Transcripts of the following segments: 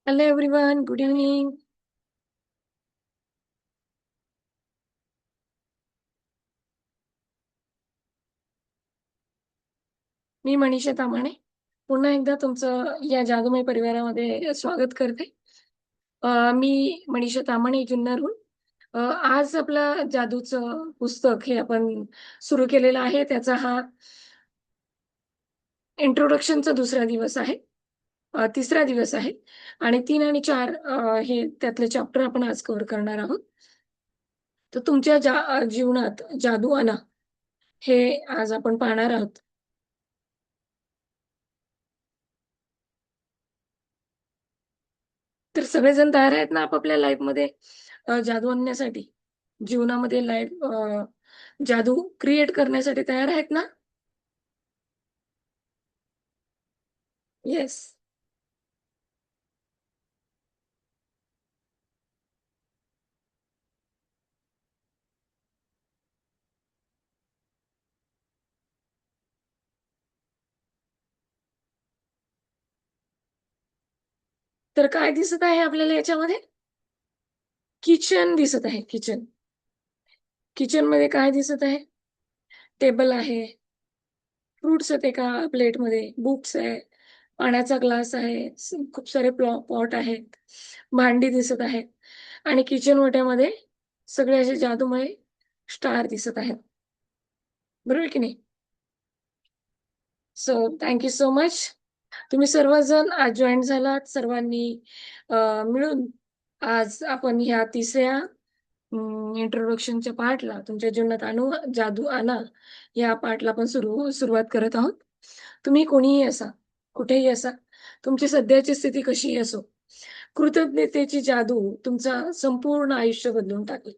Hello everyone, good evening. मी मनीषा तामाणे. पुन्हा एकदा तुमचं या जादूमय परिवारामध्ये स्वागत करते. मी मनीषा तामाणे जुन्नरहून. अ, आज आपलं जादूचं पुस्तक हे आपण सुरू केलेलं आहे. त्याचा हा इंट्रोडक्शनचा दुसरा दिवस आहे. तिसरा दिवस आहे आणि 3 आणि 4 हे त्यातले चॅप्टर आपण आज कव्हर करणार आहोत. तर तुमच्या जीवनात जादू आणा, हे आज आपण पाहणार आहोत. तर सगळेजण तयार आहेत ना आपापल्या लाईफमध्ये जादू आणण्यासाठी? जीवनामध्ये जादू क्रिएट करण्यासाठी तयार आहेत ना? येस. तर काय दिसत आहे आपल्याला याच्यामध्ये? किचन दिसत आहे, किचन. किचनमध्ये काय दिसत आहे? टेबल आहे, फ्रुट्स आहेत एका प्लेटमध्ये, बुक्स आहे, पाण्याचा ग्लास आहे, खूप सारे पॉट आहेत, भांडी दिसत आहेत आणि किचन ओट्यामध्ये सगळे असे जादूमय स्टार दिसत आहेत. बरोबर की नाही? So thank you so much. तुम्ही सर्वजण आज जॉइन झालात. सर्वांनी अ, मिळून आज आपण ह्या तिसऱ्या इंट्रोडक्शनच्या पार्टला तुमच्या जीवनात जादू आणा, या पार्टला आपण सुरुवात करत आहोत. तुम्ही कोणीही असा, कुठेही असा, तुमची सध्याची स्थिती कशीही असो, कृतज्ञतेची जादू तुमचा संपूर्ण आयुष्य बदलून टाकेल.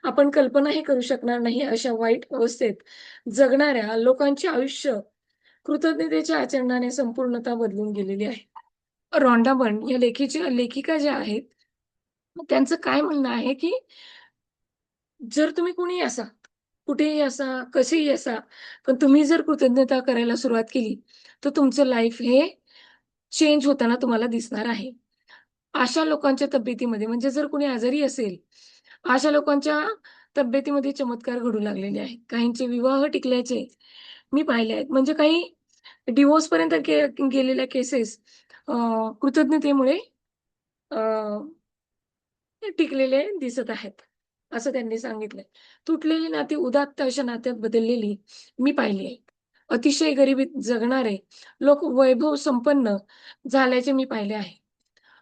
आपण कल्पनाही करू शकणार नाही अशा वाईट अवस्थेत जगणाऱ्या लोकांचे आयुष्य कृतज्ञतेच्या आचरणाने संपूर्णतः बदलून गेलेली आहे. रॉन्डा बर्न या लेखिका ज्या आहेत, त्यांचं काय म्हणणं आहे, की जर तुम्ही कुणीही असा, कुठेही असा, कसेही असा, पण तुम्ही जर कृतज्ञता करायला सुरुवात केली, तर तुमचं लाईफ हे चेंज होताना तुम्हाला दिसणार आहे. अशा लोकांच्या तब्येतीमध्ये म्हणजे जर कोणी आजारी असेल, अशा लोकांच्या तब्येतीमध्ये चमत्कार घडू लागलेले आहेत. काहींचे विवाह टिकल्याचे मी पाहिले आहेत. म्हणजे काही डिव्होर्सपर्यंत गेलेल्या केसेस अ, कृतज्ञतेमुळे अ, टिकलेले दिसत आहेत, असं त्यांनी सांगितलंय. तुटलेली नाती उदात्त अशा नात्यात बदललेली मी पाहिली आहेत. अतिशय गरिबीत जगणारे लोक वैभव संपन्न झाल्याचे मी पाहिले आहे.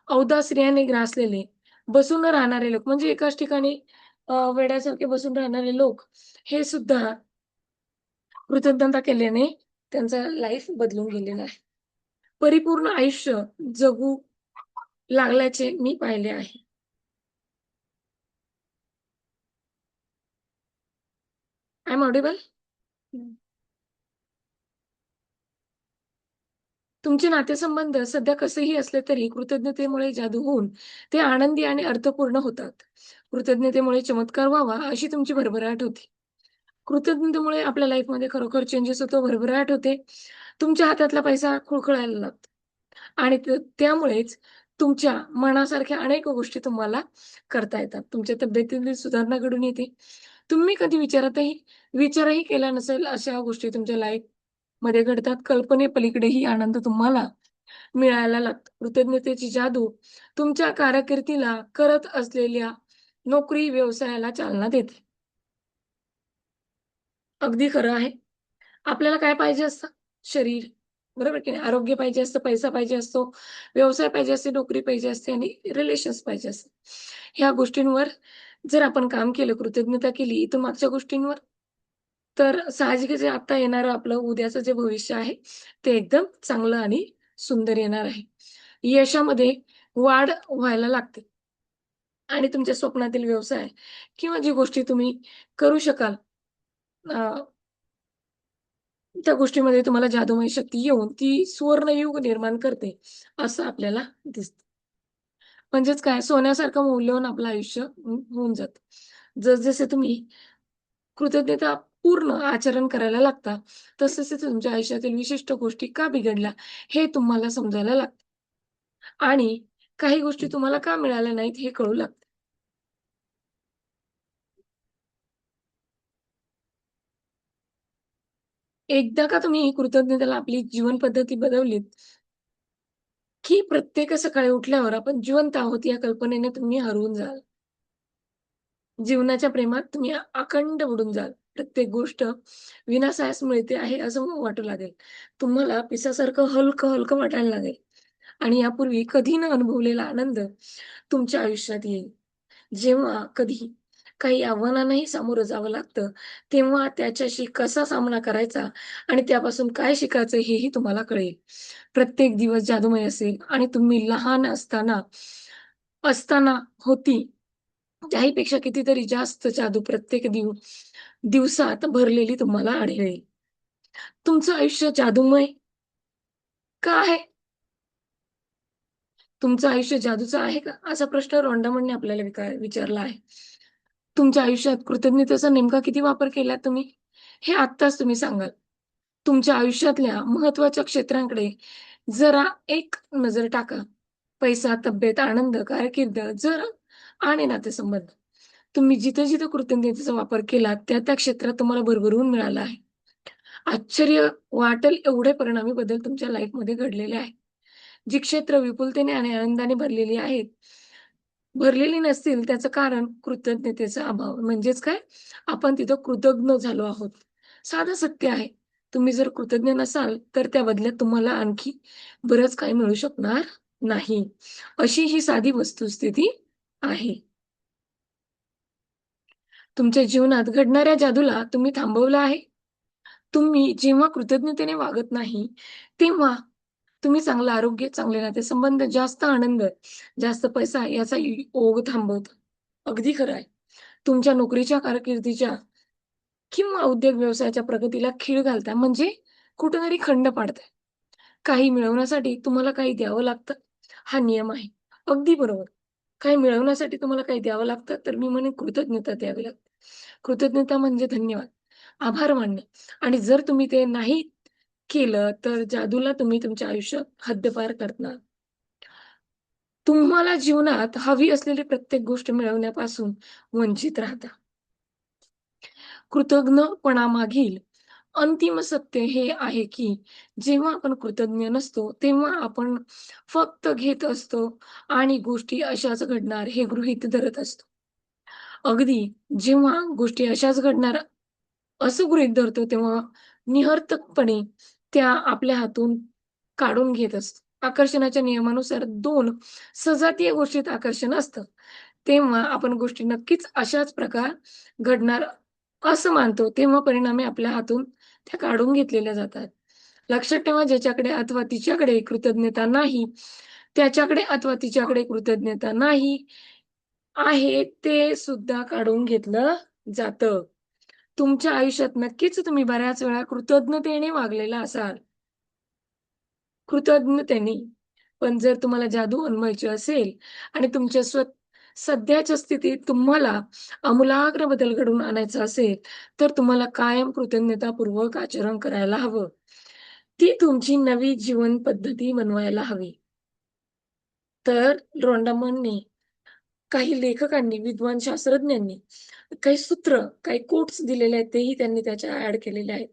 औदार्याने ग्रासलेले, बसून राहणारे लोक म्हणजे एकाच ठिकाणी वेड्यासारखे बसून राहणारे लोक, हे सुद्धा कृतज्ञता केल्याने त्यांचं लाईफ बदलून गेलेलं आहे. परिपूर्ण आयुष्य जगू लागल्याचे मी पाहिले आहे. I am audible? हं. तुमचे नातेसंबंध सध्या कसेही असले तरी कृतज्ञतेमुळे जादू होऊन ते आनंदी आणि अर्थपूर्ण होतात. कृतज्ञतेमुळे चमत्कार व्हावा अशी तुमची भरभराट होती. कृतज्ञतेमुळे आपल्या लाईफमध्ये खरोखर चेंजेस होतो, भरभराट होते. तुमच्या हातातला पैसा खुळखुळायला लागतो आणि त्यामुळेच तुमच्या मनासारख्या अनेक गोष्टी तुम्हाला करता येतात. तुमच्या तब्येतीतील सुधारणा घडून येते. तुम्ही कधी विचारही केला नसेल अशा गोष्टी तुमच्या लाईफमध्ये घडतात. कल्पनेपलीकडेही आनंद तुम्हाला मिळायला लागतो. कृतज्ञतेची जादू तुमच्या कारकिर्दीला, करत असलेल्या नोकरी, व्यवसायाला चालना देते. अगदी खरं आहे. आपल्याला काय पाहिजे असतं? शरीर, बरोबर की नाही? आरोग्य पाहिजे असतं, पैसा पाहिजे असतो, व्यवसाय पाहिजे असते, नोकरी पाहिजे असते आणि रिलेशन्स पाहिजे असतात. ह्या गोष्टींवर जर आपण काम केलं, कृतज्ञता केली इथून मागच्या गोष्टींवर, तर साहजिकच आहे आता येणारं आपलं उद्याचं जे भविष्य आहे, ते एकदम चांगलं आणि सुंदर येणार आहे. यशामध्ये वाढ व्हायला लागते आणि तुमच्या स्वप्नातील व्यवसाय किंवा जी गोष्टी तुम्ही करू शकाल, त्या गोष्टीमध्ये तुम्हाला जादुमय शक्ती येऊन ती सुवर्णयुग निर्माण करते, असं आपल्याला दिसतं. म्हणजेच काय सोन्यासारखं मौल्यवान आपलं आयुष्य होऊन जातं. जसजसे तुम्ही कृतज्ञता पूर्ण आचरण करायला लागता, तसतसे तुमच्या आयुष्यातील विशिष्ट गोष्टी का बिघडल्या, हे तुम्हाला समजायला लागतं. आणि काही गोष्टी तुम्हाला का मिळाल्या नाहीत हे कळू लागतं. एकदा का तुम्ही कृतज्ञतेला आपली जीवन पद्धती बनवलीत, की प्रत्येक सकाळी उठल्यावर आपण जिवंत आहोत या कल्पनेने तुम्ही हरवून जाल. जीवनाच्या प्रेमात तुम्ही अखंड बुडून जाल. प्रत्येक गोष्ट विनासायास मिळते आहे असं वाटू लागेल. तुम्हाला पिसासारखं हलकं-हलकं वाटायला लागेल आणि यापूर्वी कधी न अनुभवलेला आनंद तुमच्या आयुष्यात येईल. जेव्हा कधी काही आव्हानांनाही सामोरं जावं लागतं, तेव्हा त्याच्याशी कसा सामना करायचा आणि त्यापासून काय शिकायचं हेही तुम्हाला कळेल. प्रत्येक दिवस जादूमय असेल आणि तुम्ही लहान असताना असताना होती त्याहीपेक्षा कितीतरी जास्त जादू प्रत्येक दिवसात भरलेली तुम्हाला आढळेल. तुमचं आयुष्य जादूमय का आहे? तुमचं आयुष्य जादूचं आहे का? असा प्रश्न रॉन्डामनने आपल्याला विचारला आहे. तुमच्या आयुष्यात कृतज्ञतेचा नेमका किती वापर केलाय तुम्ही? हे आत्ताच तुम्ही सांगाल. तुमच्या आयुष्यातल्या महत्त्वाच्या क्षेत्रांकडे जरा एक नजर टाका. पैसा, तब्येत, आनंद, कारकीर्द जर आणि नातेसंबंध. तुम्ही जिथं-जिथं कृतज्ञतेचा वापर केलात, त्या-त्या क्षेत्रात तुम्हाला भरभरून मिळालं आहे. आश्चर्य वाटेल एवढे परिणामी बदल तुमच्या लाईफमध्ये घडलेले आहेत. जी क्षेत्र विपुलतेने आणि आनंदाने भरलेली नसतील त्याचं कारण कृतज्ञतेचा अभाव. म्हणजेच काय? आपण तिथं कृतज्ञ झालो आहोत. साधं सत्य आहे. तुम्ही जर कृतज्ञ नसाल, तर त्या बदल्यात तुम्हाला आणखी बरंच काही मिळू शकणार नाही. अशी ही साधी वस्तुस्थिती आहे. तुमच्या जीवनात घडणाऱ्या जादूला तुम्ही थांबवलं आहे. तुम्ही जेव्हा कृतज्ञतेने वागत नाही, तेव्हा तुम्ही चांगलं आरोग्य, चांगले नातेसंबंध, जास्त आनंद, जास्त पैसा याचा ओघ थांबवता. अगदी खरं आहे. तुमच्या नोकरीच्या कारकिर्दीच्या किंवा उद्योग व्यवसायाच्या प्रगतीला खीळ घालताय म्हणजे कुठेतरी खंड पाडताय. काही मिळवण्यासाठी तुम्हाला काही द्यावं लागतं, हा नियम आहे. अगदी बरोबर. काही मिळवण्यासाठी तुम्हाला काही द्यावं लागतं, तर मी म्हणेन कृतज्ञता द्यावी लागते. कृतज्ञता म्हणजे धन्यवाद, आभार मानणे आणि जर तुम्ही ते नाही केलं, तर जादूला तुम्ही तुमच्या आयुष्यात हद्दपार करणार. तुम्हाला जीवनात हवी असलेली प्रत्येक गोष्ट मिळवण्यापासून वंचित राहता. कृतज्ञपणामागील अंतिम सत्य हे आहे, की जेव्हा आपण कृतज्ञ नसतो, तेव्हा आपण फक्त घेत असतो आणि गोष्टी अशाच घडणार हे गृहीत धरत असतो. अगदी जेव्हा गोष्टी अशाच घडणार असं गृहीत धरतो, तेव्हा निरर्थकपणे त्या आपल्या हातून काढून घेत असतो. आकर्षणाच्या नियमानुसार 2 सजातीय गोष्टीत आकर्षण असतं. तेव्हा आपण गोष्टी नक्कीच अशाच प्रकार घडणार असं मानतो, तेव्हा परिणामी आपल्या हातून त्या काढून घेतलेल्या जातात. लक्षात ठेवा ज्याच्याकडे अथवा तिच्याकडे कृतज्ञता नाही, त्याच्याकडे अथवा तिच्याकडे कृतज्ञता नाही आहे, ते सुद्धा काढून घेतलं जातं. तुमच्या आयुष्यात नक्कीच तुम्ही बऱ्याच वेळा कृतज्ञतेने वागलेला असाल. कृतज्ञतेने. पण जर तुम्हाला जादू अनवायची असेल आणि तुमच्या सध्याच्या स्थितीत तुम्हाला आमूलाग्र बदल घडवून आणायचा असेल, तर तुम्हाला कायम कृतज्ञतापूर्वक आचरण करायला हवं. ती तुमची नवी जीवन पद्धती बनवायला हवी. तर रोंडामनने, काही लेखकांनी, विद्वान शास्त्रज्ञांनी काही सूत्र, काही कोट्स दिलेले आहेत, तेही त्यांनी त्याच्या ॲड केलेले आहेत.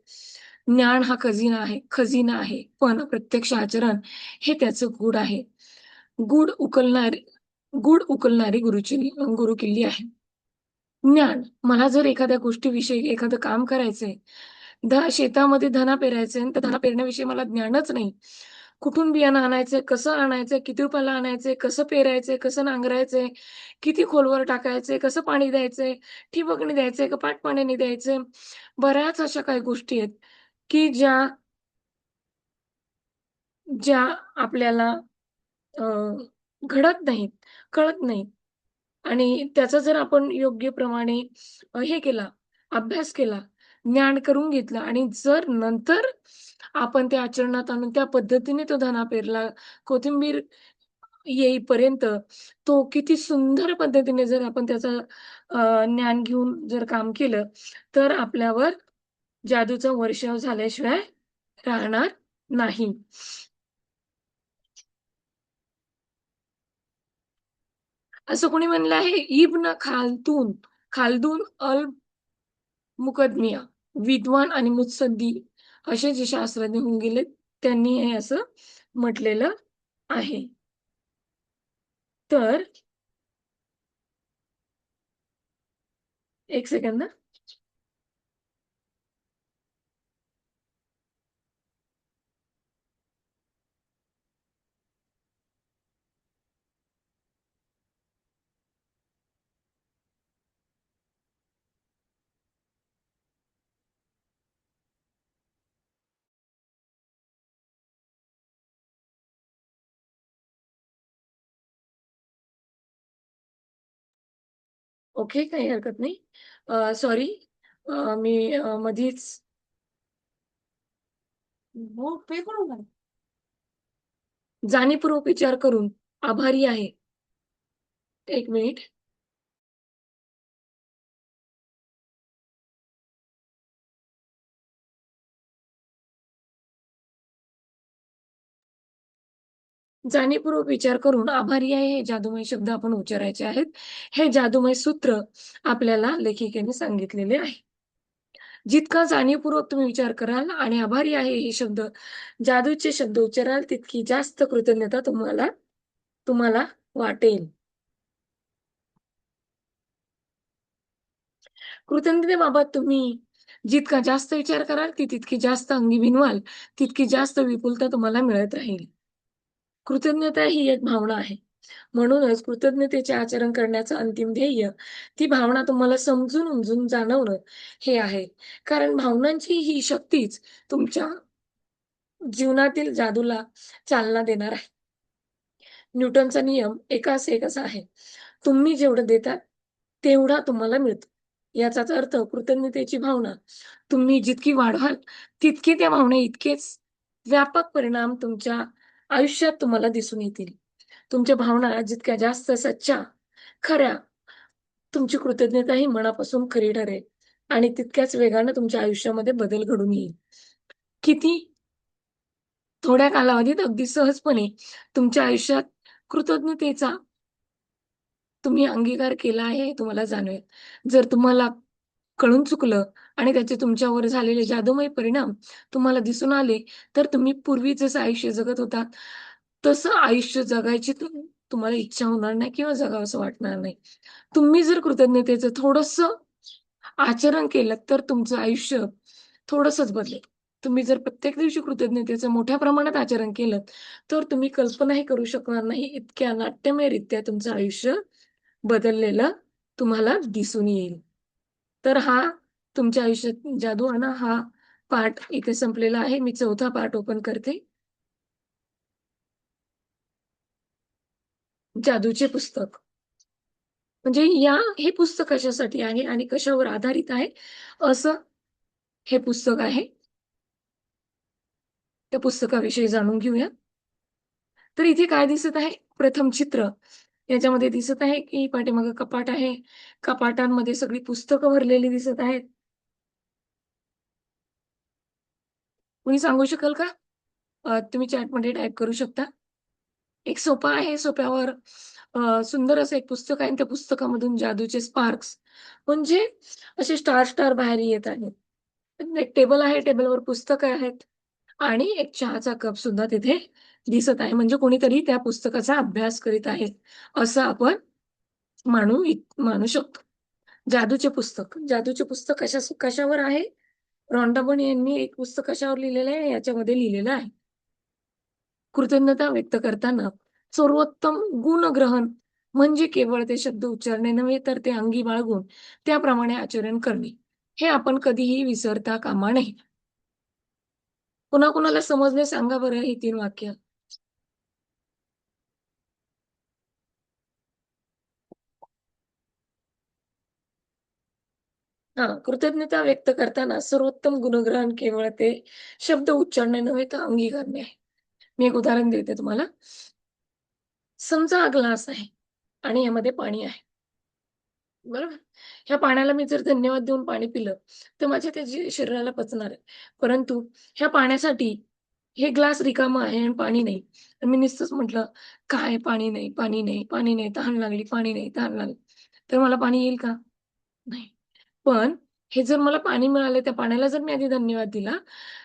ज्ञान हा खजिना आहे, पण प्रत्यक्ष आचरण हे त्याचं गूढ आहे. गूढ उकलणारी गूढ उकलणारी गुरुकिल्ली आहे. ज्ञान, मला जर एखाद्या गोष्टीविषयी एखादं काम करायचंय, शेतामध्ये धना पेरायचंय आणि त्या धना पेरण्याविषयी मला ज्ञानच नाही. कुठून बियाणं आणायचंय, कसं आणायचंय, किती रुपयाला आणायचंय, कसं पेरायचंय, कसं नांगरायचंय, किती खोलवर टाकायचंय, कसं पाणी द्यायचंय, ठिबकणी द्यायचंय का पाटपाण्याने द्यायचंय. बऱ्याच अशा काही गोष्टी आहेत, की ज्या ज्या आपल्याला अ, घडत नाहीत, कळत नाहीत. आणि त्याचा जर आपण योग्य प्रमाणे हे केला, अभ्यास केला, ज्ञान करून घेतलं आणि जर नंतर आपण ते आचरणात आणून त्या पद्धतीने तो धना पेरला, कोथिंबीर येईपर्यंत तो किती सुंदर पद्धतीने जर आपण त्याचं ज्ञान घेऊन जर काम केलं, तर आपल्यावर जादूचा वर्षाव झाल्याशिवाय राहणार नाही. असं कोणी म्हणलं आहे, इब्न खाल्दून, खाल्दून अल मुकदमिया, विद्वान आणि मुत्सद्दी असे जे शास्त्रज्ञ होऊन गेले, त्यांनी हे असं म्हटलेलं आहे. तर 1 सेकंद ओके, काही हरकत नाही. सॉरी मी मधीच हो, पे करू का? जाणीवपूर्वक विचार करून आभारी आहे. 1 मिनिट. जाणीवपूर्वक विचार करून आभारी आहे हे जादुमय शब्द आपण उच्चारायचे आहेत. हे जादुमय सूत्र आपल्याला लेखिकेने सांगितलेले आहे. जितका जाणीवपूर्वक तुम्ही विचार कराल आणि आभारी आहे हे शब्द, जादूचे शब्द उच्चाराल, तितकी जास्त कृतज्ञता तुम्हाला तुम्हाला वाटेल. कृतज्ञतेबाबत तुम्ही जितका जास्त विचार कराल, ती तितकी जास्त अंगी भिनवाल, तितकी जास्त विपुलता तुम्हाला मिळत राहील. कृतज्ञता ही एक भावना आहे. म्हणूनच कृतज्ञतेचे आचरण करण्याचं अंतिम ध्येय, ती भावना तुम्हाला समजून-उमजून जाणवणं हे आहे. कारण भावनांची ही शक्तीच तुमच्या जीवनातील जादूला चालना देणार आहे. न्यूटनचा नियम एकास एक असा आहे. तुम्ही जेवढं देता, तेवढा तुम्हाला मिळतो. याचाच अर्थ कृतज्ञतेची भावना तुम्ही जितकी वाढवाल, तितकी त्या भावनेइतकेच व्यापक परिणाम तुमच्या आयुष्यात तुम्हाला दिसून येतील. तुमच्या भावना जितक्या जास्त सच्च्या, खऱ्या, तुमची कृतज्ञता मनापासून खरी ठरेल आणि तितक्याच वेगानं तुमच्या आयुष्यामध्ये बदल घडून येईल. किती थोड्या कालावधीत अगदी सहजपणे तुमच्या आयुष्यात कृतज्ञतेचा तुम्ही अंगीकार केला आहे हे तुम्हाला जाणवेल. जर तुम्हाला कळून चुकलं आणि त्याचे तुमच्यावर झालेले जादुमय परिणाम तुम्हाला दिसून आले, तर तुम्ही पूर्वी जसं आयुष्य जगत होतात, तसं आयुष्य जगायची तुम्हाला इच्छा होणार नाही किंवा जगावसं वाटणार नाही. तुम्ही जर कृतज्ञतेचं थोडंसं आचरण केलं, तर तुमचं आयुष्य थोडंसंच बदलेल. तुम्ही जर प्रत्येक दिवशी कृतज्ञतेचं मोठ्या प्रमाणात आचरण केलं, तर तुम्ही कल्पनाही करू शकणार नाही, इतक्या नाट्यमयरित्या तुमचं आयुष्य बदललेलं तुम्हाला दिसून येईल. तर हा तुमच्या आयुष्यात जादू आणा हा पाठ इथे संपलेला आहे. मी 4था पाठ ओपन करते. जादूचे पुस्तक. म्हणजे हे पुस्तक कशासाठी आहे आणि कशावर आधारित आहे, असं हे पुस्तक आहे. त्या पुस्तकाविषयी जाणून घेऊया. तर इथे काय दिसत आहे? प्रथम चित्र. याच्यामध्ये दिसत आहे, की पाठीमागे कपाट आहे. कपाटांमध्ये सगळी पुस्तकं भरलेली दिसत आहेत. कुणी सांगू शकाल का? तुम्ही चॅटमध्ये टाइप करू शकता. एक सोफा आहे. सोफ्यावर सुंदर असं एक पुस्तक आहे आणि त्या पुस्तकामधून जादूचे स्पार्क्स म्हणजे असे स्टार बाहेर येत आहेत. एक टेबल आहे. टेबलवर पुस्तकं आहेत आणि एक चहाचा कप सुद्धा तिथे दिसत आहे. म्हणजे कोणीतरी त्या पुस्तकाचा अभ्यास करीत आहे, असं आपण मानू शकतो. जादूचे पुस्तक कशावर आहे? रॉन्डा बर्न यांनी एक पुस्तक कशावर लिहिलेलं आहे? याच्यामध्ये लिहिलेलं आहे. कृतज्ञता व्यक्त करताना सर्वोत्तम गुणग्रहण म्हणजे केवळ ते शब्द उच्चारणे नव्हे, तर ते अंगी बाळगून त्याप्रमाणे आचरण करणे. हे आपण कधीही विसरता कामा नये. कुणाकुणाला समजले सांगा बरं ही 3 वाक्य? हां, कृतज्ञता व्यक्त करताना सर्वोत्तम गुणग्रहण केवळ ते शब्द उच्चारणे नव्हे, तर अंगी करणे आहे. मी एक उदाहरण देते तुम्हाला. समजा हा ग्लास आहे आणि यामध्ये पाणी आहे. बरोबर? ह्या पाण्याला मी जर धन्यवाद देऊन पाणी पिलं, तर माझ्या ते शरीराला पचणार आहे. परंतु ह्या पाण्यासाठी हे ग्लास रिकामा आहे आणि पाणी नाही. तर मी नुसतंच म्हटलं, "काय पाणी नाही, पाणी नाही, पाणी नाही, तहान लागली, पाणी नाही, तहान लागली." तर मला पाणी येईल का? नाही. पण हे जर मला पाणी मिळालं, त्या पाण्याला जर मी आधी धन्यवाद दिला,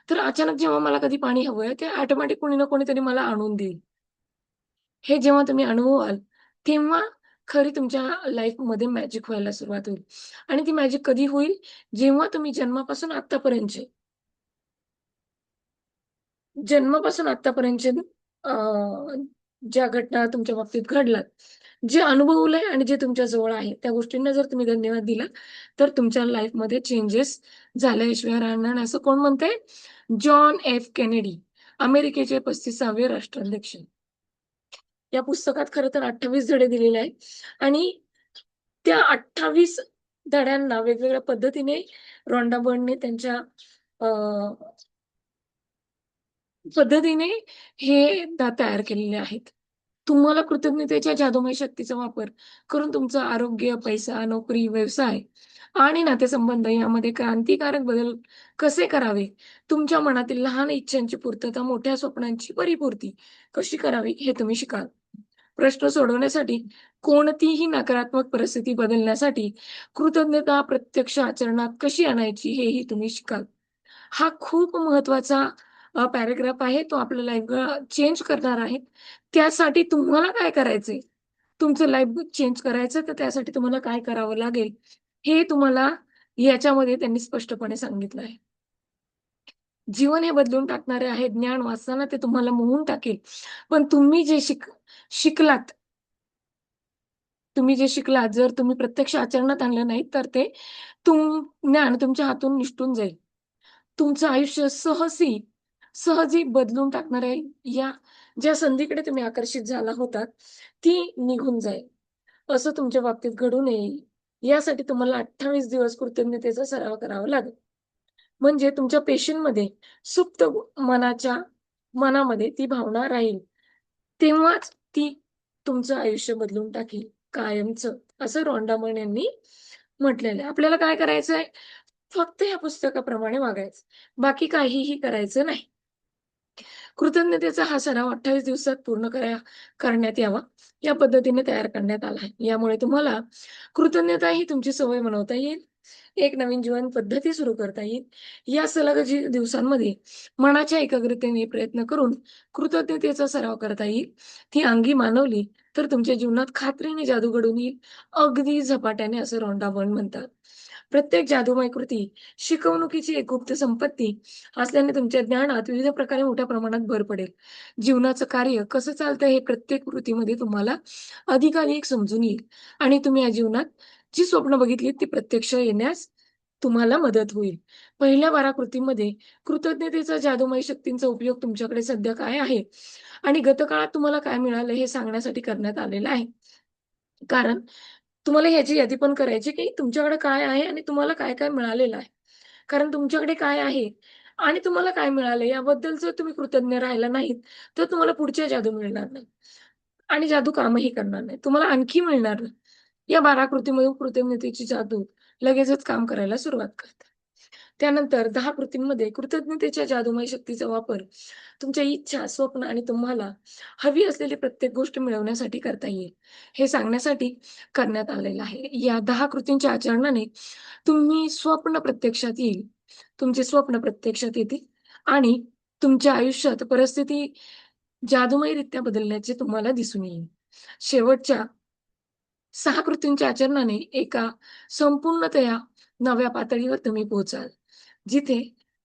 तर अचानक जेव्हा मला कधी पाणी हवंय, ते ऑटोमॅटिक कोणी ना कोणीतरी मला आणून देईल. हे जेव्हा तुम्ही अनुभवाल, तेव्हा खरी तुमच्या लाईफमध्ये मॅजिक व्हायला सुरुवात होईल. आणि ती मॅजिक कधी होईल? जेव्हा तुम्ही जन्मापासून आत्तापर्यंतचे जन्मापासून आत्तापर्यंतचे अ, ज्या घटना तुमच्या बाबतीत घडल्यात, जे अनुभवलंय आणि जे तुमच्या जवळ आहे, त्या गोष्टींना जर तुम्ही धन्यवाद दिला, तर तुमच्या लाईफमध्ये चेंजेस झाल्याशिवाय राहणार नाही. असं कोण म्हणतंय? जॉन एफ केनेडी, अमेरिकेचे 35वे राष्ट्राध्यक्ष. या पुस्तकात खरं तर 28 धडे दिलेले आहेत आणि त्या 28 धड्यांना वेगवेगळ्या पद्धतीने रॉन्डा बर्नने त्यांच्या अ, पद्धतीने हे तयार केलेले आहेत. तुम्हाला कृतज्ञतेच्या जादुमय शक्तीचा वापर करून तुमचं आरोग्य, पैसा, नोकरी, व्यवसाय आणि नातेसंबंध यामध्ये क्रांतिकारक बदल कसे करावे? तुमच्या मनातील लहान इच्छांची पूर्तता, मोठ्या स्वप्नांची परिपूर्ती कशी करावी? हे तुम्ही शिकाल. प्रश्न सोडवण्यासाठी कोणतीही नकारात्मक परिस्थिती बदलण्यासाठी कृतज्ञता प्रत्यक्ष आचरणात कशी आणायची हेही तुम्ही शिकाल. हा खूप महत्त्वाचा पॅराग्राफ आहे. तो आपलं लाईफ चेंज करणार आहे. त्यासाठी तुम्हाला काय करायचंय? तुमचं लाईफ चेंज करायचं तर त्यासाठी तुम्हाला काय करावं लागेल? हे तुम्हाला याच्यामध्ये त्यांनी स्पष्टपणे सांगितलं आहे. जीवन हे बदलून टाकणारे आहे. ज्ञान वाचताना ते तुम्हाला मोहून टाकेल. पण शिकलात तुम्ही जे शिकलात, जर तुम्ही प्रत्यक्ष आचरणात आणलं नाही, तर ते ज्ञान तुमच्या हातून निसटून जाईल. तुमचं आयुष्य सहजी बदलून टाकणाऱ्या या ज्या संधीकडे तुम्ही आकर्षित झाला होतात, ती निघून जाईल. असं तुमच्या बाबतीत घडून येईल. यासाठी तुम्हाला 28 दिवस कृतज्ञतेचा सराव करावा लागेल. म्हणजे तुमच्या पेशींमध्ये सुप्त मनामध्ये ती भावना राहील. तेव्हाच ती तुमचं आयुष्य बदलून टाकेल कायमचं, असं रॉन्डा मर्न यांनी म्हटलेलं आहे. आपल्याला काय करायचंय? फक्त या पुस्तकाप्रमाणे वागायचं. बाकी काहीही करायचं नाही. कृतज्ञतेचा हा सराव 28 दिवसात करण्यात यावा, या पद्धतीने तयार करण्यात आला आहे. यामुळे तुम्हाला कृतज्ञता ही तुमची सवय बनवता येईल. एक नवीन जीवन पद्धती सुरू करता येईल. या सलग दिवसांमध्ये मनाच्या एकाग्रतेने प्रयत्न करून कृतज्ञतेचा सराव करता येईल. ती अंगी मानवली तर तुमच्या जीवनात खात्रीने जादू घडून येईल. अगदी झपाट्याने असं रॉन्डा बर्न म्हणतात. प्रत्येक जादुमय कृती शिकवणुकीची एक गुप्त संपत्ती असल्याने तुमच्या ज्ञानात विविध प्रकारे मोठ्या प्रमाणात भर पडेल. जीवनाचं कार्य कसं चालतं हे प्रत्येक कृतीमध्ये तुम्हाला अधिकाधिक समजून येईल आणि तुम्ही या जीवनात जी स्वप्न बघितली ती प्रत्यक्ष येण्यास तुम्हाला मदत होईल. पहिल्या 12 कृतीमध्ये कृतज्ञतेचा जादुमय शक्तींचा उपयोग तुमच्याकडे सध्या काय आहे आणि गतकाळात तुम्हाला काय मिळालं हे सांगण्यासाठी करण्यात आलेला आहे. कारण तुम्हाला ह्याची यादी पण करायची, की तुमच्याकडे काय आहे आणि तुम्हाला काय-काय मिळालेलं आहे. कारण तुमच्याकडे काय आहे आणि तुम्हाला काय मिळालं याबद्दल जर तुम्ही कृतज्ञ राहिला नाहीत, तर तुम्हाला पुढच्या जादू मिळणार नाही आणि जादू कामही करणार नाही. तुम्हाला आणखी मिळणार नाही. या 12 कृतीमध्ये कृतज्ञतेची जादू लगेचच काम करायला सुरुवात करते. त्यानंतर 10 कृतींमध्ये कृतज्ञतेच्या जादूमय शक्तीचा वापर तुमच्या इच्छा, स्वप्न आणि तुम्हाला हवी असलेली प्रत्येक गोष्ट मिळवण्यासाठी करता येईल. हे सांगण्यासाठी करण्यात आलेलं आहे. या 10 कृतींच्या आचरणाने स्वप्न प्रत्यक्षात येईल. तुमचे स्वप्न प्रत्यक्षात येतील आणि तुमच्या आयुष्यात परिस्थिती जादूमयरित्या बदलण्याचे तुम्हाला दिसून येईल. शेवटच्या 6 कृतींच्या आचरणाने एका संपूर्णतया नव्या पातळीवर तुम्ही पोहोचाल. जिथे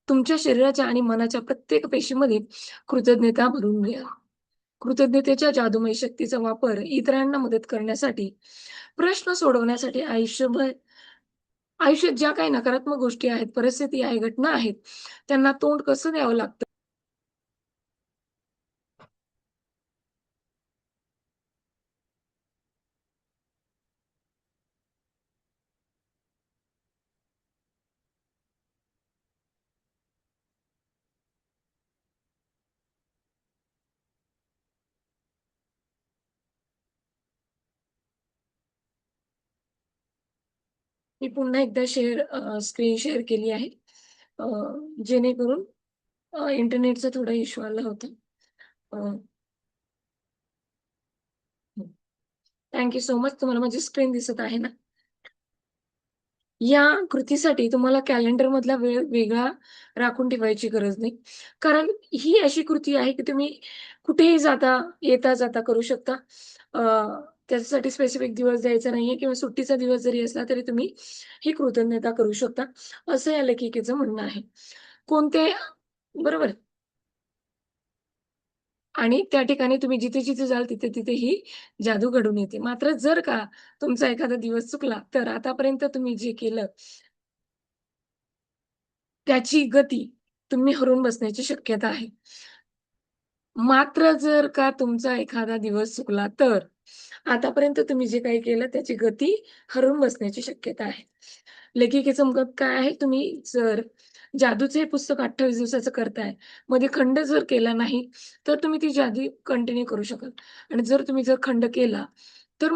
तुमच्या शरीराच्या आणि मनाच्या प्रत्येक पेशीमध्ये कृतज्ञता भरून मिळेल. कृतज्ञतेच्या जादुमय शक्तीचा वापर इतरांना मदत करण्यासाठी, प्रश्न सोडवण्यासाठी आयुष्यात ज्या काही नकारात्मक गोष्टी आहेत, परिस्थिती आहे, घटना आहेत, त्यांना तोंड कसं द्यावं लागतं मी पुन्हा एकदा स्क्रीन शेअर केली आहे. अ, जेणेकरून इंटरनेटचा थोडा इश्यू आला होता. अ, थँक यू सो मच. तुम्हाला माझी स्क्रीन दिसत आहे ना? या कृतीसाठी तुम्हाला कॅलेंडरमधला वेळ वेगळा राखून ठेवायची गरज नाही. कारण ही अशी कृती आहे, की तुम्ही कुठेही जाता, येता-जाता करू शकता. अ, त्याच्यासाठी स्पेसिफिक दिवस द्यायचा नाहीये किंवा सुट्टीचा दिवस जरी असला, तरी तुम्ही ही कृतज्ञता करू शकता, असं या लेखिकेचं म्हणणं आहे. कोणते बरोबर. आणि त्या ठिकाणी तुम्ही जिथे-जिथे जाल तिथे-तिथे ही जादू घडून येते. मात्र जर का तुमचा एखादा दिवस चुकला, तर आतापर्यंत तुम्ही जे केलं त्याची गती तुम्ही हरवून बसण्याची शक्यता आहे. मात्र जर का तुमचा एखादा दिवस चुकला तर, आतापर्यंत तुम्ही जे काही केलं त्याची गती हरवून बसण्याची शक्यता आहे. लेखिकेचं मत काय आहे, तुम्ही जर जादूचं हे पुस्तक 28 दिवसाचं करताय, मध्ये खंड जर केला नाही, तर तुम्ही ती जादू कंटिन्यू करू शकाल आणि जर तुम्ही खंड केला, तर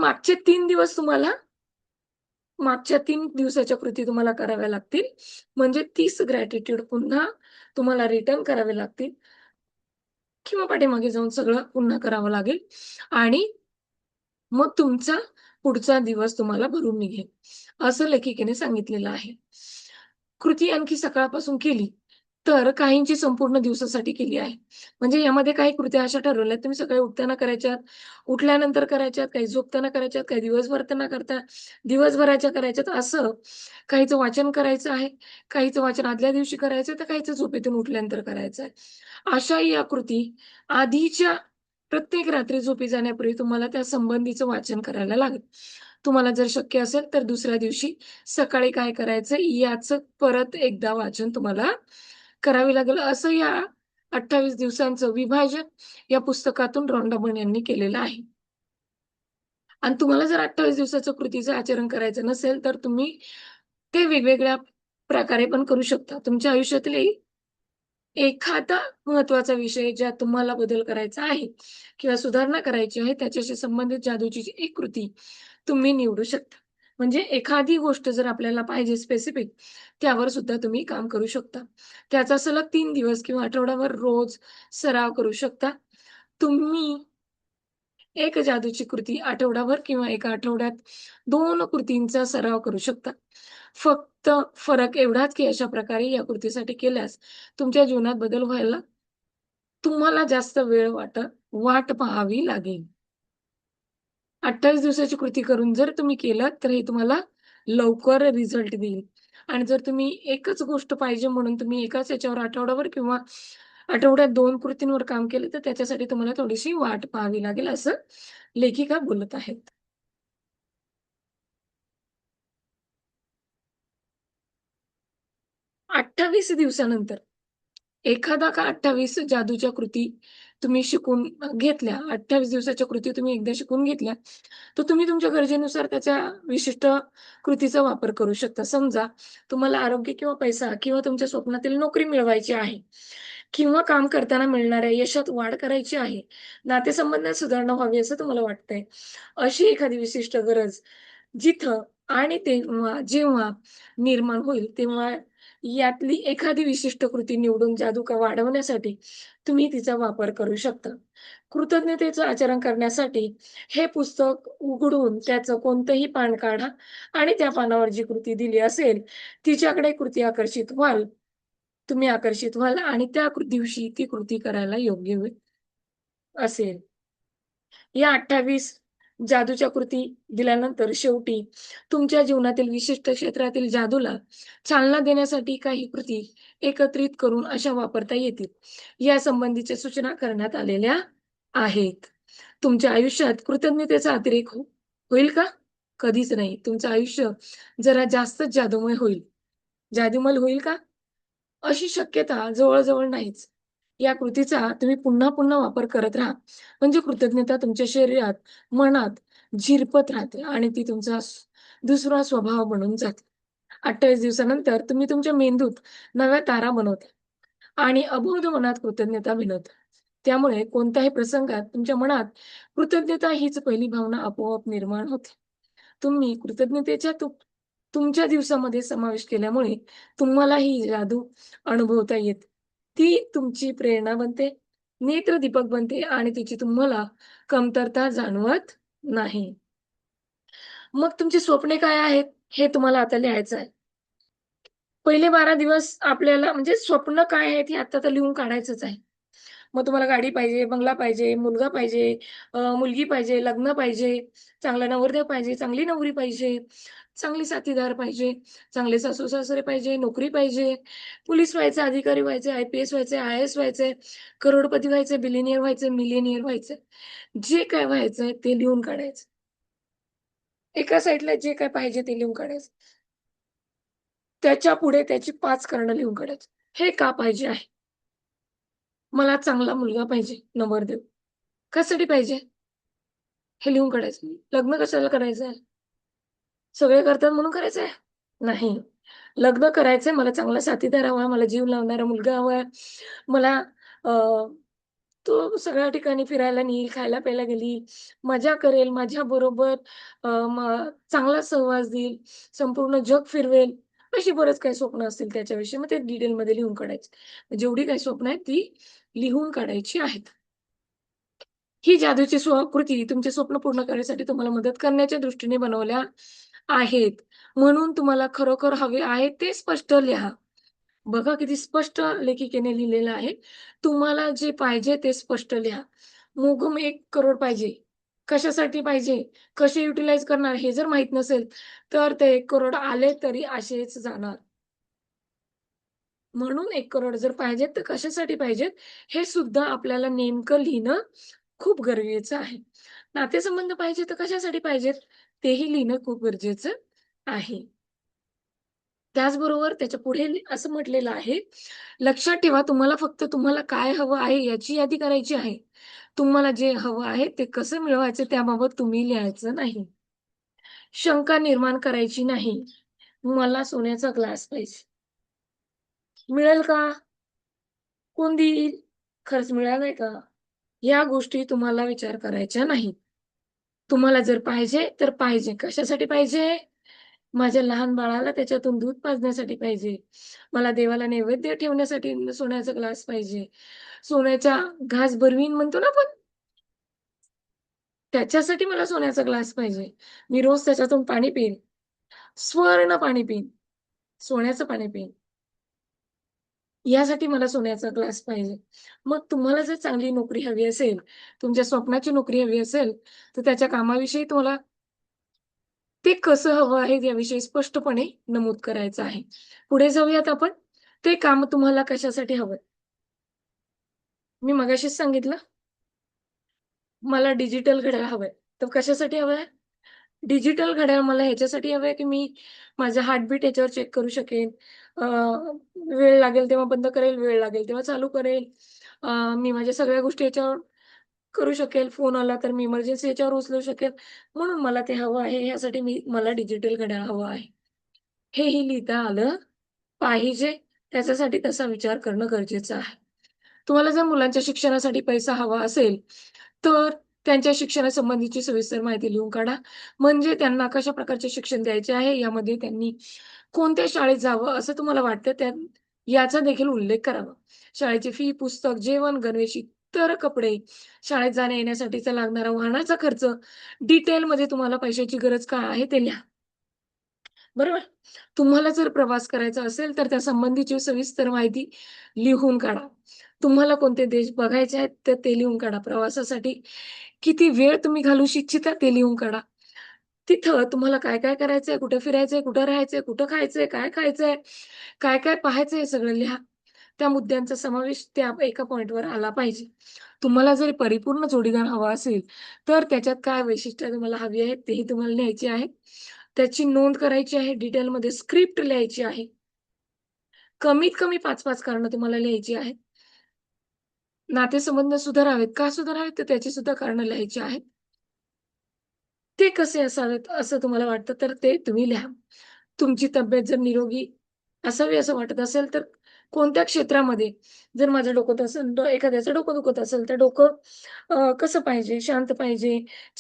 मागच्या 3 दिवसाच्या कृती तुम्हाला कराव्या लागतील. म्हणजे 30 ग्रॅटिट्यूड पुन्हा तुम्हाला रिटर्न करावे लागतील किंवा पाठीमागे जाऊन सगळं पुन्हा करावं लागेल आणि मग तुमचा पुढचा दिवस तुम्हाला भरून निघेल, असं लेखिकेने सांगितलेलं आहे. कृती आणखी सकाळपासून केली, तर काहींची संपूर्ण दिवसासाठी केली आहे. म्हणजे यामध्ये काही कृत्या अशा ठरवल्यात, तुम्ही सकाळी उठताना करायच्यात, उठल्यानंतर करायच्यात, काही झोपताना करायच्यात, काही दिवसभर करता दिवसभराच्या करायच्यात, असं काहीचं वाचन करायचं आहे, काहीचं वाचन आदल्या दिवशी करायचं तर काहीचं झोपेतून उठल्यानंतर करायचं आहे. अशा या कृती आधीच्या प्रत्येक रात्री झोपी जाण्यापूर्वी तुम्हाला त्या संबंधीचं वाचन करायला लागेल. तुम्हाला जर शक्य असेल तर दुसऱ्या दिवशी सकाळी काय करायचं याचं परत एकदा वाचन तुम्हाला करावे लागेल. असं या 28 दिवसांचं विभाजन या पुस्तकातून रॉन्डामन यांनी केलेलं आहे. आणि तुम्हाला जर 28 दिवसाचं कृतीचं आचरण करायचं नसेल, तर तुम्ही ते वेगवेगळ्या प्रकारे पण करू शकता. तुमच्या आयुष्यातले एखादा महत्त्वाचा विषय ज्यात तुम्हाला बदल करायचा आहे किंवा सुधारणा करायची आहे, त्याच्याशी संबंधित जादूची जी एक कृती तुम्ही निवडू शकता. म्हणजे एखादी गोष्ट जर आपल्याला पाहिजे स्पेसिफिक, त्यावर सुद्धा तुम्ही काम करू शकता. त्याचा सलग 3 दिवस किंवा आठवडाभर रोज सराव करू शकता. तुम्ही एक जादूची कृती आठवडाभर किंवा एका आठवड्यात 2 कृतींचा सराव करू शकता. फक्त फरक एवढाच, की अशा प्रकारे या कृतीसाठी केल्यास तुमच्या जीवनात बदल व्हायला तुम्हाला जास्त वेळ वाट पाहावी लागेल. 28 दिवसाची कृती करून जर तुम्ही केलं, तर हे तुम्हाला लवकर रिझल्ट देईल. आणि जर तुम्ही एकच गोष्ट पाहिजे म्हणून तुम्ही एकाच याच्यावर आठवडाभर किंवा आठवड्यात 2 कृतींवर काम केलं, तर त्याच्यासाठी तुम्हाला थोडीशी वाट पाहावी लागेल, असं लेखिका बोलत आहेत. 28 दिवसानंतर एखादा का 28 जादूच्या कृती तुम्ही शिकून घेतल्या, 28 दिवसाच्या कृती तुम्ही एकदा शिकून घेतल्या, तर तुम्ही तुमच्या गरजेनुसार त्याच्या विशिष्ट कृतीचा वापर करू शकता. समजा तुम्हाला आरोग्य किंवा पैसा किंवा तुमच्या स्वप्नातील नोकरी मिळवायची आहे किंवा काम करताना मिळणाऱ्या यशात वाढ करायची आहे, नातेसंबंधात सुधारणा व्हावी असं तुम्हाला वाटतंय. अशी एखादी विशिष्ट गरज जिथं आणि तेव्हा जेव्हा निर्माण होईल, तेव्हा यातली एखादी विशिष्ट कृती निवडून जादू का वाढवण्यासाठी तुम्ही तिचा वापर करू शकता. कृतज्ञतेचं आचरण करण्यासाठी हे पुस्तक उघडून त्याचं कोणतंही पान काढा आणि त्या पानावर जी कृती दिली असेल, तिच्याकडे कृती आकर्षित व्हाल. तुम्ही आकर्षित व्हाल आणि त्या दिवशी ती कृती करायला योग्य वेळ असेल. या 28 जादूच्या कृती दिल्यानंतर शेवटी तुमच्या जीवनातील विशिष्ट क्षेत्रातील जादूला चालना देण्यासाठी काही कृती एकत्रित करून अशा वापरता येतील. यासंबंधीच्या सूचना करण्यात आलेल्या आहेत. तुमच्या आयुष्यात कृतज्ञतेचा अतिरेक होईल का? कधीच नाही. तुमचं आयुष्य जरा जास्तच जादूमय होईल का? अशी शक्यता जवळ नाहीच. या कृतीचा तुम्ही पुन्हा-पुन्हा वापर करत राहा. म्हणजे कृतज्ञता तुमच्या शरीरात, मनात झिरपत राहते आणि ती तुमचा दुसरा स्वभाव बनून जाते. 28 दिवसानंतर तुम्ही तुमच्या मेंदूत नव्या तारा बनवता आणि अबोध मनात कृतज्ञता भिनवता. त्यामुळे कोणत्याही प्रसंगात तुमच्या मनात कृतज्ञता हीच पहिली भावना आपोआप निर्माण होते. तुम्ही कृतज्ञतेच्या तुमच्या दिवसामध्ये समावेश केल्यामुळे तुम्हाला ही जादू अनुभवता येते. ती तुमची प्रेरणा बनते, नेत्रदीपक बनते आणि तिची तुम्हाला कमतरता जाणवत नाही. मग तुमची स्वप्ने काय आहेत, हे तुम्हाला आता लिहायचं आहे. पहिले 12 दिवस आपल्याला म्हणजे स्वप्न काय आहेत, हे आता तर लिहून काढायचंच आहे. मग तुम्हाला गाडी पाहिजे, बंगला पाहिजे, मुलगा पाहिजे, मुलगी पाहिजे, लग्न पाहिजे, चांगला नवरदेव पाहिजे, चांगली नवरी पाहिजे, चांगली साथीदार पाहिजे, चांगले सासू-सासरे पाहिजे, नोकरी पाहिजे, पोलीस व्हायचं, अधिकारी व्हायचे, आय-पी-एस व्हायचे, आय-ए-एस व्हायचंय, करोडपती व्हायचंय, बिलियनियर व्हायचंय, मिलियनियर व्हायचंय. जे काय व्हायचंय ते लिहून काढायचं. एका साइडला जे काही पाहिजे ते लिहून काढायचं. त्याच्यापुढे त्याची 5 कारणं लिहून काढायची. हे का पाहिजे आहे? मला चांगला मुलगा पाहिजे, नवरदेव. कशासाठी पाहिजे? हे लिहून काढायचं. लग्न कशाला करायचंय? सगळे करतात म्हणून करायचंय? नाही. लग्न करायचंय, मला चांगला साथीदार हवा, मला जीव लावणारा मुलगा हवाय. मला अ, तो सगळ्या ठिकाणी फिरायला नेईल, खायला-प्यायला घालील, मजा करेल, माझ्याबरोबर मग चांगला सहवास देईल, संपूर्ण जग फिरवेल. अशी बरेच काही स्वप्न असतील त्याच्याविषयी. मग ते डिटेलमध्ये लिहून काढायची. जेवढी काही स्वप्न आहेत ती लिहून काढायची आहेत. ही जादूची स्वकृती तुमचे स्वप्न पूर्ण करण्यासाठी तुम्हाला मदत करण्याच्या दृष्टीने बनवल्या आहेत. म्हणून तुम्हाला खरोखर हवे आहे ते स्पष्ट लिहा. बघा किती स्पष्ट लेखिकेने लिहिलेलं आहे. तुम्हाला जे पाहिजे ते स्पष्ट लिहा. मोघम 1 करोड पाहिजे. कशासाठी पाहिजे? कसे युटिलाइज करणार हे जर माहीत नसेल, तर ते 1 करोड आले तरी असेच जाणार. म्हणून 1 करोड जर पाहिजेत, तर कशासाठी पाहिजेत, हे सुद्धा आपल्याला नेमकं लिहिणं खूप गरजेचं आहे. नातेसंबंध पाहिजे तर कशासाठी पाहिजेत, तेही लिहिणं खूप गरजेचं आहे. त्याचबरोबर त्याच्या पुढे असं म्हटलेलं आहे, लक्षात ठेवा तुम्हाला फक्त तुम्हाला काय हवं आहे याची यादी करायची आहे. तुम्हाला जे हवं आहे ते कसं मिळवायचं त्याबाबत तुम्ही लिहायचं नाही. शंका निर्माण करायची नाही. मला सोन्याचा ग्लास पाहिजे. मिळेल का? कोण देईल? खरंच मिळालंय का? या गोष्टी तुम्हाला विचार करायच्या नाहीत. तुम्हाला जर पाहिजे, तर पाहिजे. कशासाठी पाहिजे? माझ्या लहान बाळाला त्याच्यातून दूध पाजण्यासाठी पाहिजे. मला देवाला नैवेद्य ठेवण्यासाठी सोन्याचा ग्लास पाहिजे. सोन्याच्या घास भरवीन म्हणतो ना आपण, त्याच्यासाठी मला सोन्याचा ग्लास पाहिजे. मी रोज त्याच्यातून पाणी पिईन. स्वर्ण पाणी पिईन. सोन्याचं पाणी पिईन. यासाठी मला सोन्याचा ग्लास पाहिजे. मग तुम्हाला जर चांगली नोकरी हवी असेल, तुमच्या स्वप्नाची नोकरी हवी असेल, तर त्याच्या कामाविषयी तुम्हाला ते कसं हवं आहे याविषयी स्पष्टपणे नमूद करायचं आहे. पुढे जाऊयात आपण. ते काम तुम्हाला कशासाठी हवंय? मी मगाशीच सांगितलं, मला डिजिटल घड्याळ हवंय. तर कशासाठी हवंय? डिजिटल घड्याळ मला ह्याच्यासाठी हवंय, की मी माझं हार्टबीट याच्यावर चेक करू शकेन. अ, वेळ लागेल तेव्हा बंद करेल, वेळ लागेल तेव्हा चालू करेल. मी माझ्या सगळ्या गोष्टी याच्यावर करू शकेल. फोन आला तर मी इमर्जन्सी याच्यावर उचलू शकेल. म्हणून मला ते हवं आहे. यासाठी मला डिजिटल घड्याळ हवं आहे. हेही लिहिता आलं पाहिजे. त्याच्यासाठी तसा विचार करणं गरजेचं आहे. तुम्हाला जर मुलांच्या शिक्षणासाठी पैसा हवा असेल, तर त्यांच्या शिक्षणासंबंधीची सविस्तर माहिती लिहून काढा. म्हणजे त्यांना कशा प्रकारचे शिक्षण द्यायचे आहे, यामध्ये त्यांनी कोणत्या शाळेत जावं असं तुम्हाला वाटतं याचा देखील उल्लेख करावा. शाळेची फी, पुस्तक, जेवण, गणवेश, इतर कपडे, शाळेत जाण्या-येण्यासाठीचा लागणारा वाहनाचा खर्च, डिटेलमध्ये तुम्हाला पैशाची गरज काय आहे ते लिहा. बरोबर? तुम्हाला जर प्रवास करायचा असेल, तर त्या संबंधीची सविस्तर माहिती लिहून काढा. तुम्हाला कोणते देश बघायचे आहेत, तर ते लिहून काढा. प्रवासासाठी किती वेळ तुम्ही घालवू इच्छिता ते लिहून काढा. तिथं तुम्हाला काय-काय करायचंय, कुठे फिरायचंय, कुठं राहायचंय, कुठं खायचंय, काय खायचंय, काय-काय पाहायचंय हे सगळं लिहा. त्या मुद्द्यांचा समावेश त्या एका पॉइंटवर आला पाहिजे. तुम्हाला जर परिपूर्ण जोडीदार हवा असेल, तर त्याच्यात काय वैशिष्ट्य तुम्हाला हवी आहेत, तेही तुम्हाला लिहायची आहे. त्याची नोंद करायची आहे, डिटेलमध्ये स्क्रिप्ट लिहायची आहे. कमीत कमी 5-5 कारणं तुम्हाला लिहायची आहेत. नातेसंबंध सुधारावेत. का सुधारावेत? तर त्याची सुद्धा कारणं लिहायची आहेत. ते कसे असावेत असं तुम्हाला वाटतं, तर ते तुम्ही लिहा. तुमची तब्येत जर निरोगी असावी असं वाटत असेल, तर कोणत्या क्षेत्रामध्ये जर माझं डोकं एखाद्याचं डोकं दुखत असेल, तर डोकं कसं पाहिजे? शांत पाहिजे,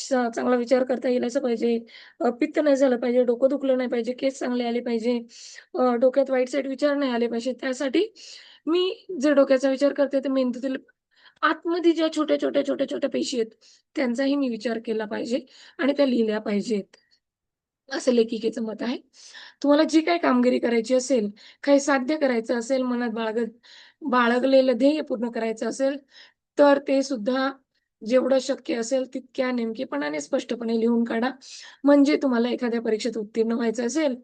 चांगला विचार करता येईल असं पाहिजे, पित्त नाही झालं पाहिजे, डोकं दुखलं नाही पाहिजे, केस चांगले आले पाहिजे, डोक्यात वाईट-साईट विचार नाही आले पाहिजे. त्यासाठी मी जे डोक्याचा विचार करते, ते मेंदूतील आतमध्ये ज्या छोट्या-छोट्या, छोट्या-छोट्या पेशी आहेत, त्यांचाही मी विचार केला पाहिजे आणि त्या लिहिल्या पाहिजेत. असं लेखिकेचं मत आहे. तुम्हाला जी काही कामगिरी करायची असेल, काही साध्य करायचं असेल, मनात बाळगलेलं ध्येय पूर्ण करायचं असेल, तर ते सुद्धा जेवढं शक्य असेल तितक्या नेमकेपणाने, स्पष्टपणे लिहून काढा. म्हणजे तुम्हाला एखाद्या परीक्षेत उत्तीर्ण व्हायचं असेल,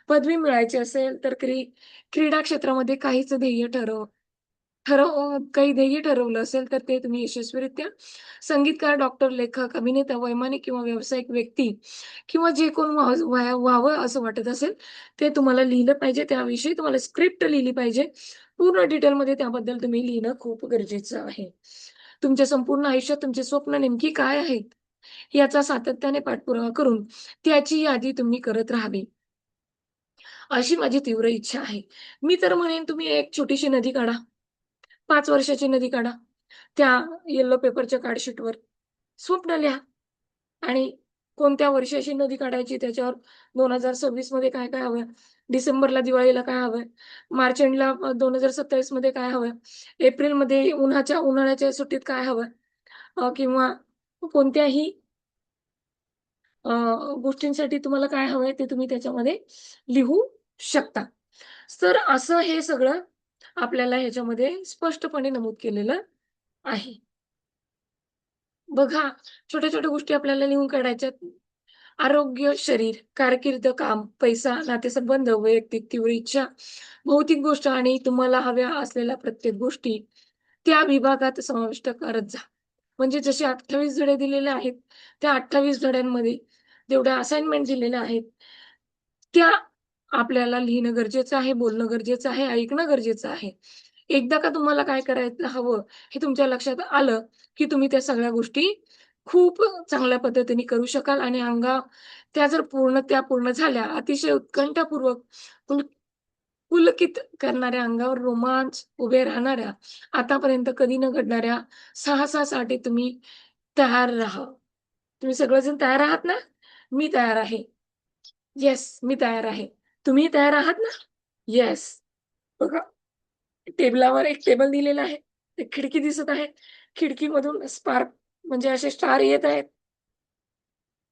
पदवी मिळवायची असेल, तर क्रीडा क्षेत्रामध्ये काहीच ध्येय काही ध्येय ठरवलं असेल, तर ते तुम्ही यशस्वीरित्या संगीतकार, डॉक्टर, लेखक, अभिनेता, वैमानिक किंवा व्यावसायिक व्यक्ती किंवा जे कोण व्हावं असं वाटत असेल, ते तुम्हाला लिहिलं पाहिजे. त्याविषयी तुम्हाला स्क्रिप्ट लिहिली पाहिजे. पूर्ण डिटेलमध्ये त्याबद्दल तुम्ही लिहिणं खूप गरजेचं आहे. तुमच्या संपूर्ण आयुष्यात तुमची स्वप्न नेमकी काय आहेत, याचा सातत्याने पाठपुरावा करून त्याची यादी तुम्ही करत राहावी, अशी माझी तीव्र इच्छा आहे. मी तर म्हणेन तुम्ही एक छोटीशी नदी काढा. 5 वर्षाची नदी काढा. त्या येलो पेपरच्या कार्डशीटवर स्वप्न लिहा आणि कोणत्या वर्षाची नदी काढायची त्याच्यावर 2026 मध्ये काय-काय हवंय, डिसेंबरला दिवाळीला काय हवंय, मार्च एंडला 2027 मध्ये काय हवंय, एप्रिलमध्ये उन्हाळ्याच्या सुट्टीत काय हवंय किंवा कोणत्याही अ, गोष्टींसाठी तुम्हाला काय हवंय ते तुम्ही त्याच्यामध्ये लिहू शकता. तर असं हे सगळं आपल्याला ह्याच्यामध्ये स्पष्टपणे नमूद केलेलं आहे. बघा, छोट्या-छोट्या गोष्टी आपल्याला लिहून काढायच्यात. आरोग्य, शरीर, कारकीर्द, काम, पैसा, नातेसंबंध, वैयक्तिक तीव्र इच्छा, भौतिक गोष्ट आणि तुम्हाला हव्या असलेल्या प्रत्येक गोष्टी त्या विभागात समाविष्ट करत जा. म्हणजे जसे 28 धडे दिलेले आहेत, त्या 28 धड्यांमध्ये जेवढ्या असाइनमेंट दिलेल्या आहेत, त्या आपल्याला लिहिणं गरजेचं आहे, बोलणं गरजेचं आहे, ऐकणं गरजेचं आहे. एकदा का तुम्हाला काय करायला हवं, हे तुमच्या लक्षात आलं, की तुम्ही त्या सगळ्या गोष्टी खूप चांगल्या पद्धतीने करू शकाल आणि त्या पूर्ण झाल्या, अतिशय उत्कंठापूर्वक पुल पुलकित करणाऱ्या, अंगावर रोमांच उभे राहणाऱ्या, आतापर्यंत कधी न घडणाऱ्या साहसासाठी तुम्ही तयार राहा. तुम्ही सगळेजण तयार आहात ना? मी तयार आहे. येस, मी तयार आहे. तुम्ही तयार आहात ना? येस. बघा, एक टेबल दिलेला आहे. एक खिडकी दिसत आहे. खिडकीमधून स्पार्क म्हणजे असे स्टार येत आहेत.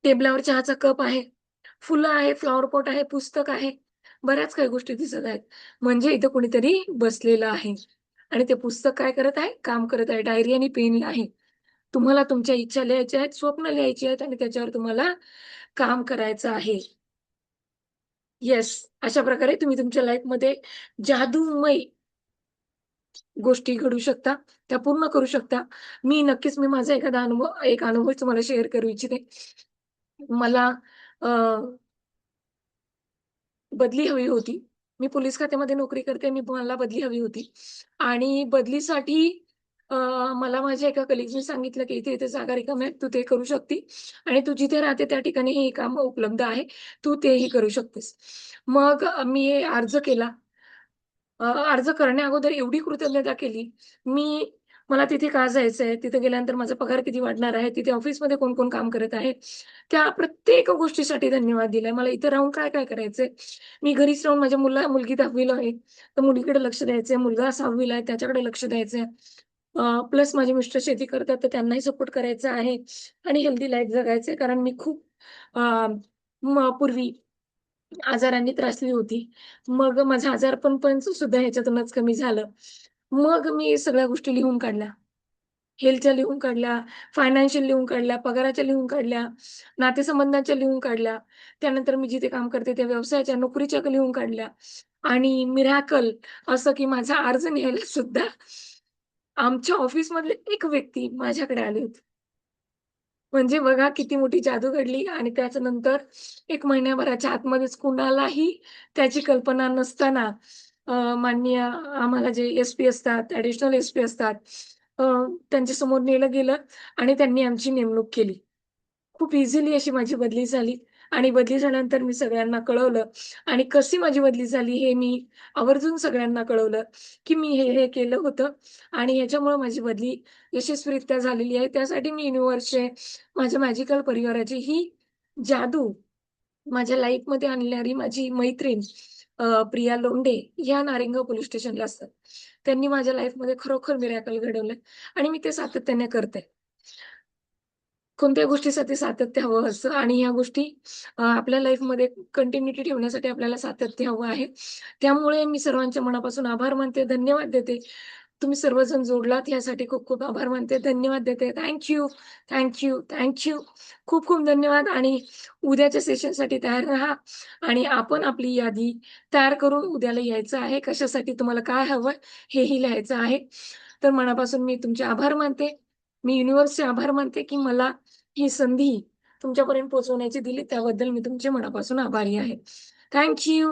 टेबलावर चहाचा कप आहे. फुलं आहे, फ्लॉवर पॉट आहे, पुस्तक आहे. बऱ्याच काही गोष्टी दिसत आहेत. म्हणजे इथं कोणीतरी बसलेलं आहे आणि ते पुस्तक काय करत आहे? काम करत आहे. डायरी आणि पेन आहे. तुम्हाला तुमच्या इच्छा लिहायच्या आहेत, स्वप्न लिहायची आहेत आणि त्याच्यावर तुम्हाला काम करायचं आहे. येस. अशा प्रकारे तुम्ही तुमच्या लाईफमध्ये जादूमय गोष्टी घडू शकता. त्या पूर्ण करू शकता. मी माझा एक अनुभव तुम्हाला शेअर करू इच्छिते. मला अ, बदली हवी होती. मी पोलीस खात्यामध्ये नोकरी करते. मला बदली हवी होती आणि बदलीसाठी अ, मला माझ्या एका कलीग्सनी सांगितलं, की "इथे-इथे जागा रिकाम्या आहेत. तू ते करू शकती आणि तू जिथे राहते त्या ठिकाणी हे काम उपलब्ध आहे. तू तेही करू शकतेस." मग मी अर्ज केला. अर्ज करण्याअगोदर एवढी कृतज्ञता केली. मी मला तिथे का जायचंय? तिथे गेल्यानंतर माझा पगार किती वाढणार आहे? तिथे ऑफिसमध्ये कोण-कोण काम करत आहे? त्या प्रत्येक गोष्टीसाठी धन्यवाद दिलाय. मला इथे राहून काय-काय करायचंय? मी घरीच राहून मुलगी 10वी ला आहे, तर मुलीकडे लक्ष द्यायचंय. मुलगा 6वी ला आहे, त्याच्याकडे लक्ष द्यायचंय. प्लस माझे मिस्टर शेती करतात, तर त्यांनाही सपोर्ट करायचा आहे आणि हेल्दी लाईफ जगायचंय. कारण मी खूप अ, पूर्वी आजारांनी त्रासली होती. मग माझं आजारपण सुद्धा ह्याच्यातूनच कमी झालं. मग मी सगळ्या गोष्टी लिहून काढल्या. हेल्थच्या लिहून काढल्या, फायनान्शियल लिहून काढल्या, पगाराच्या लिहून काढल्या, नातेसंबंधाच्या लिहून काढल्या. त्यानंतर मी जिथे काम करते त्या व्यवसायाच्या, नोकरीच्या लिहून काढल्या आणि मिराकल असं की माझा अर्ज न्यायला सुद्धा आमच्या ऑफिसमधले एक व्यक्ती माझ्याकडे आले होते. म्हणजे बघा किती मोठी जादू घडली आणि त्याच्यानंतर 1 महिन्याभराच्या आतमध्येच कुणालाही त्याची कल्पना नसताना माननीय आम्हाला जे एस-पी असतात, ॲडिशनल एस-पी असतात, अ, त्यांच्यासमोर नेलं गेलं आणि त्यांनी आमची नेमणूक केली. खूप इझिली अशी माझी बदली झाली आणि बदली झाल्यानंतर मी सगळ्यांना कळवलं आणि कशी माझी बदली झाली हे मी आवर्जून सगळ्यांना कळवलं, की मी हे केलं होतं आणि ह्याच्यामुळं माझी बदली यशस्वीरित्या झालेली आहे. त्यासाठी मी युनिव्हर्सचे, माझ्या मॅजिकल परिवाराची ही जादू माझ्या लाईफमध्ये आणणारी माझी मैत्रीण प्रिया लोंढे ह्या नारिंगाव पोलीस स्टेशनला असतात. त्यांनी माझ्या लाईफमध्ये खरोखर मिरेकल घडवलंय आणि मी ते सातत्याने करते. कोणत्याही गोष्टीसाठी सातत्य हवं असतं आणि ह्या गोष्टी आपल्या लाईफमध्ये कंटिन्यूटी ठेवण्यासाठी आपल्याला सातत्य हवं आहे. त्यामुळे मी सर्वांच्या मनापासून आभार मानते, धन्यवाद देते. तुम्ही सर्वजण जोडलात यासाठी खूप-खूप आभार मानते. धन्यवाद देते. थँक यू, खूप-खूप धन्यवाद आणि उद्याच्या सेशनसाठी तयार राहा आणि आपण आपली यादी तयार करून उद्याला यायचं आहे. कशासाठी तुम्हाला काय हवंय हेही लिहायचं आहे. तर मनापासून मी तुमचे आभार मानते. मी युनिव्हर्सचे आभार मानते, की मला ही संधी तुमच्यापर्यंत पोहोचवण्याची दिली त्याबद्दल मी तुमचे मनापासून आभारी आहे. Thank you,